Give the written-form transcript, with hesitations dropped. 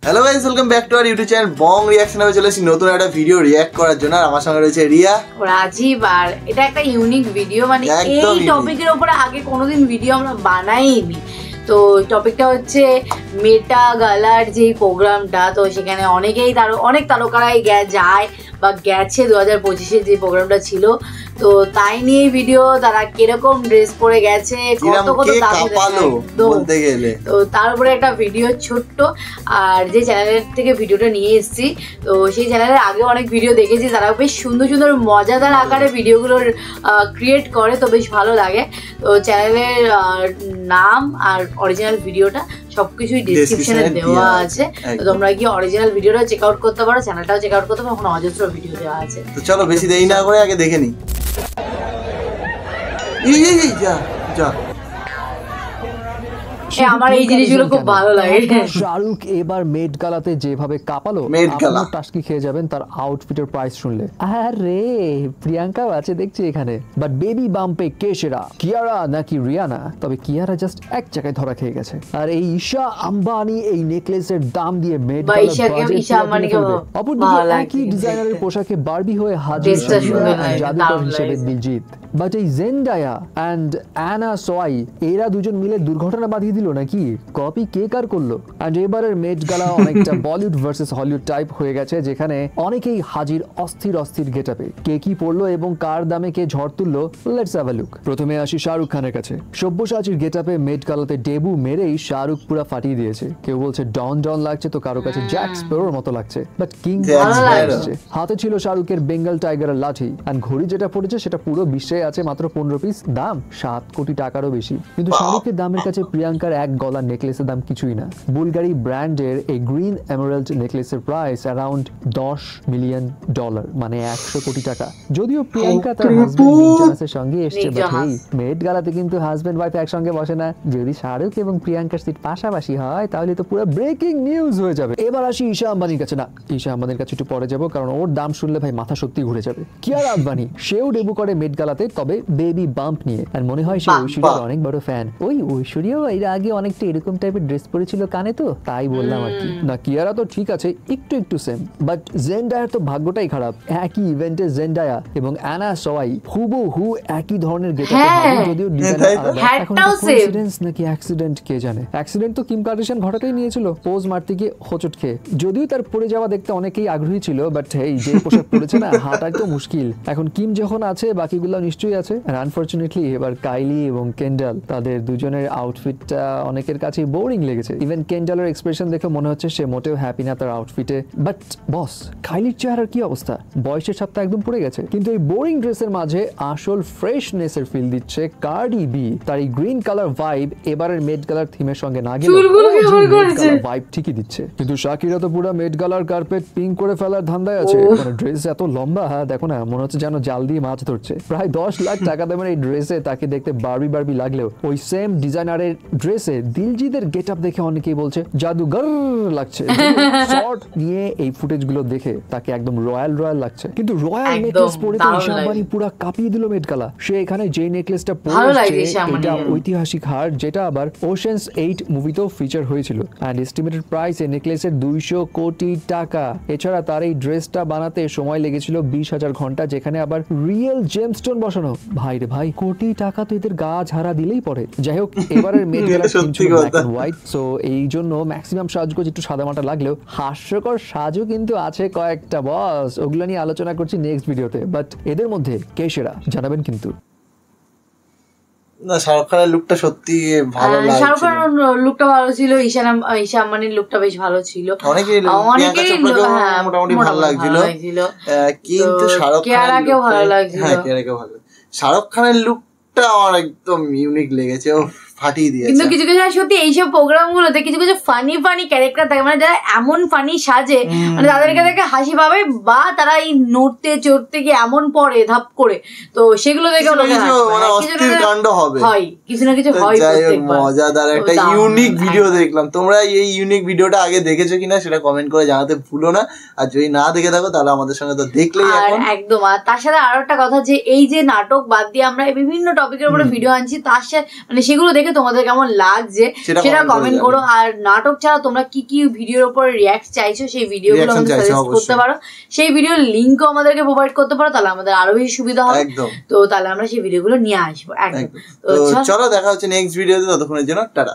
Hello guys, welcome back to our YouTube channel Bong reaction. আমি চলে এসেছি নতুন একটা ভিডিও রিঅ্যাক্ট করার জন্য। আর আমার সঙ্গে রয়েছে রিয়া, রাজীব। আর এটা একটা ইউনিক ভিডিও, মানে এই টপিকের উপরে আগে কোনোদিন ভিডিও আমরা বানাইনি। তো টপিকটা হচ্ছে মেটা গালার যে প্রোগ্রামটা, তো সেখানে অনেকেই অনেক তারকারাই যায় বা গেছে 2025-এ যে প্রোগ্রামটা ছিল। তো তাই নিয়ে ভিডিও, তারা কিরকম ড্রেস পরে গেছে, কত কত বলতে গেলে, তো তার উপরে একটা ভিডিও ছোট্ট। আর যে চ্যানেলের থেকে ভিডিওটা নিয়ে এসেছি, তো সেই চ্যানেলের আগে অনেক ভিডিও দেখেছি, তারা বেশ সুন্দর সুন্দর মজাদার আকারে ভিডিওগুলোর ক্রিয়েট করে, তো বেশ ভালো লাগে। তো চ্যানেলের নাম আর অরিজিনাল ভিডিওটা সবকিছুই ডেসক্রিপশনে দেওয়া আছে, তো তোমরা কি অরিজিনাল ভিডিওটা চেক আউট করতে পারো, চ্যানেলটাও চেক আউট করতে পারো, ওখানে অজস্র ভিডিও দেওয়া আছে। তো চলো বেশি দেরি না করে আগে দেখে নিই। আমার এই জিনিসগুলো খুব ভালো লাগে। শাহরুখ এবার মেট গালাতে যেভাবে কাঁপালো, আপনারা টাস্কি খেয়ে যাবেন তার আউটফিটের প্রাইস শুনলে। আরে প্রিয়াঙ্কাও আছে দেখছি এখানে, বাট বেবি বাম্পে কে সেরা, কিয়ারা নাকি রিয়ানা? তবে কিয়ারা জাস্ট এক জায়গায় ধরা খেয়ে গেছে। আর এই ঈশা আম্বানি এই নেকলেসের দাম দিয়ে মেট অপরদিকে একই ডিজাইনারের পোশাকে বারবি হয়ে হাজির জাদুকর হিসেবে দিলজিৎ। বাট এই জেন্ডায়া অ্যান্ড অ্যানা সোয়াই এরা দুজন মিলে দুর্ঘটনা বাঁধিয়ে দিল নাকি? কপি কে কার করলো? অ্যান্ড এবারের মেট গালা অনেকটা বলিউড ভার্সেস হলিউড টাইপ হয়ে গেছে, যেখানে অনেকেই হাজির অস্থির অস্থির গেটআপে। কে কি পড়লো এবং কার দামে কে ঝড় তুললো, লেটস হ্যাভ আ লুক। প্রথমে আসি শাহরুখ খানের কাছে। সব্যসাচীর গেটআপে মেট গালাতে ডেবু মেরেই শাহরুখ পুরো ফাটিয়ে দিয়েছে। কেউ বলছে ডন ডন লাগছে, তো কারো কাছে জ্যাক স্প্যারোর মতো লাগছে, বাট কিং লাগছে। হাতে ছিল শাহরুখের বেঙ্গল টাইগারের লাঠি, অ্যান্ড ঘড়ি যেটা পড়েছে সেটা পুরো বিশ্বে আছে মাত্র 15 পিস, দাম 7 কোটি টাকারও বেশি। কিন্তু শাহরুখের দামের কাছে প্রিয়াঙ্কার এক গলার নেকলেসের দাম কিছুই না। বুলগারি ব্র্যান্ডের এই গ্রিন এমারাল্ড নেকলেসের প্রাইস অ্যারাউন্ড $10 মিলিয়ন, মানে 100 কোটি টাকা। যদিও প্রিয়াঙ্কা তার হাজবেন্ড নিজানাসের সঙ্গে এসছে, বাট এই মেট গালাতে কিন্তু হাজবেন্ড ওয়াইফ একসঙ্গে বসে না। যদি শাহরুখ এবং প্রিয়াঙ্কার সিট পাশাপাশি হয় তাহলে তো পুরো ব্রেকিং নিউজ হয়ে যাবে। এবার আসি ঈশা আম্বানির কাছে। না, ঈশা আম্বানির কাছে একটু পরে যাবো, কারণ ওর দাম শুনলে ভাই মাথা সত্যি ঘুরে যাবে। কিয়ারা আদবানি সেও ডেবু করে মেট গালাতে, তবে বেবি বাম্প নিয়ে। আর মনে হয় সে ঐশ্বরিয়ার অনেক বড় ফ্যান। ওই ঐশ্বরিয়াও এর আগে অনেকটা এরকম টাইপের ড্রেস পরেছিল কানে, তো তাই বললাম আর কি। না, কিয়ারা তো ঠিক আছে, একটু একটু সেম, বাট জেন্ডায়ার তো ভাগ্যটাই খারাপ। একই ইভেন্টে জেন্ডায়া এবং অ্যানা সোয়াই হুবহু একই ধরনের গেটআপে হাজির, যদিও ডিজাইনার আলাদা। এখন কোইন্সিডেন্স নাকি অ্যাক্সিডেন্ট কে জানে। অ্যাক্সিডেন্ট তো কিম কার্দাশিয়ান ঘটাতেই নিয়েছিল, পোজ মারতে গিয়ে হোঁচট খেয়ে। যদিও তার পড়ে যাওয়া দেখতে অনেকেই আগ্রহী ছিল, বাট এই যে পোশাক পরেছে না, হাঁটাই তো মুশকিল। এখন কিম যখন আছে, বাকিগুলো নিশ্চয়ই আছে। আর আনফরচুনেটলি এবার কাইলি এবং কেন্ডাল, তাদের দুজনের আউটফিটটা অনেকের কাছে বোরিং লেগেছে। ইভেন কেন্ডালের এক্সপ্রেশন দেখে মনে হচ্ছে সে মোটেও হ্যাপি না তার আউটফিটে। বাট বস, কাইলির চেহারার কি অবস্থা? বয়সের ছাপটা একদম পড়ে গেছে, কিন্তু এই বোরিং ড্রেসের মাঝে আসল ফ্রেশনেসের ফিল দিচ্ছে কার্ডি বি। তার এই গ্রিন কালার ভাইব এবারের মেট গালার থিমের সঙ্গে না গেলেও ভাইব ঠিকই দিচ্ছে। কিন্তু শাকিরা তো পুরো মেট গালার কার্পেট পিঙ্ক করে ফেলার ধান্দায় আছে। মানে ড্রেস এত লম্বা, দেখো না, মনে হচ্ছে যেন জাল দিয়ে মাছ ধরছে। প্রায় 10 লাখ টাকা দামের এই ড্রেসে তাকে দেখতে বারবি লাগলেও ওই সেম ডিজাইনারের ড্রেসে দিলজিতের গেটআপ দেখে অনেকেই বলছে জাদুঘর লাগছে। শর্ট নিয়ে এই ফুটেজগুলো দেখে তাকে একদম রয়্যাল লাগছে। কিন্তু রয়্যাল নেকলেস পরে তো ঈশা আম্বানি পুরো কাঁপিয়ে দিল মেট গালা। সে এখানে যে নেকলেসটা পরেছে এটা ঐতিহাসিক হার, যেটা আবার ওশেনস 8 মুভিতেও ফিচার হয়েছিল। এন্ড এস্টিমেটেড প্রাইস এই নেকলেসের 200 কোটি টাকা। এছাড়া তার এই ড্রেসটা বানাতে সময় লেগেছিল 20,000 ঘন্টা, যেখানে আবার রিয়েল জেমস্টোন বসানো। ভাই রে ভাই, কোটি টাকা তো এদের গা ঝাড়া দিলেই পড়ে। যাই হোক, এবারের মেট গালা ছিল ব্ল্যাক এন্ড হোয়াইট, সো এই জন্য ম্যাক্সিমাম সাজগোজ একটু সাদামাটা লাগলেও হাস্যকর সাজও কিন্তু আছে কয়েকটা বস। ওগুলো নিয়ে আলোচনা করছি নেক্সট ভিডিওতে। বাট এদের মধ্যে কে সেরা জানাবেন কিন্তু। না, শাহরুখ খানের লুকটা সত্যি ভালো লাগছিল। শাহরুখ খানের লুকটা ভালো ছিল, ঈশা আম্বানির লুকটা বেশ ভালো ছিল, অনেকেই মোটামুটি ভালো লাগছিল। কিন্তু শাহরুখ খানেরকেও ভালো লাগছিল। হ্যাঁ, কিয়ারাকেও ভালো। শাহরুখ খানের লুকটা আমার একদম ইউনিক লেগেছে, ও ফাটিয়ে দিয়েছে। কিন্তু কিছু কিছু সত্যি এইসব প্রোগ্রাম গুলোতে কিছু কিছু ফানি ক্যারেক্টার থাকে, মানে যারা এমন ফানি সাজে, মানে তাদেরকে দেখে হাসি পাবে, বা তারা এই নড়তে চড়তে গিয়ে এমন পড়ে ধাপ করে, তো সেগুলো দেখে কিছু না কিছু হয়। মজাদার একটা ইউনিক ভিডিও দেখলাম। তোমরা এই ইউনিক ভিডিওটা আগে দেখেছো কিনা সেটা কমেন্ট করে জানাতে ভুলো না। আর যদি না দেখে থাকো তাহলে আমাদের সঙ্গে তো দেখলেই একদম। আর তার সাথে আরো একটা কথা, যে এই যে নাটক বাদ দিয়ে আমরা বিভিন্ন টপিকের উপরে ভিডিও আনছি, তার সাথে মানে সেগুলো দেখে দেখে তোমাদের কেমন লাগছে সেটা কমেন্ট করো। আর নাটক ছাড়া তোমরা কি কি ভিডিওর উপর রিয়াক্ট চাইছো সেই ভিডিওগুলো আমাদের সাজেস্ট করতে পারো, সেই ভিডিওর লিঙ্কও আমাদেরকে প্রোভাইড করতে পারো, তাহলে আমাদের আরো বেশি সুবিধা হবে। তো তাহলে আমরা সেই ভিডিওগুলো নিয়ে আসবো একদম। তো চলো দেখা হচ্ছে নেক্সট ভিডিওতে, ততক্ষণের জন্য টাটা।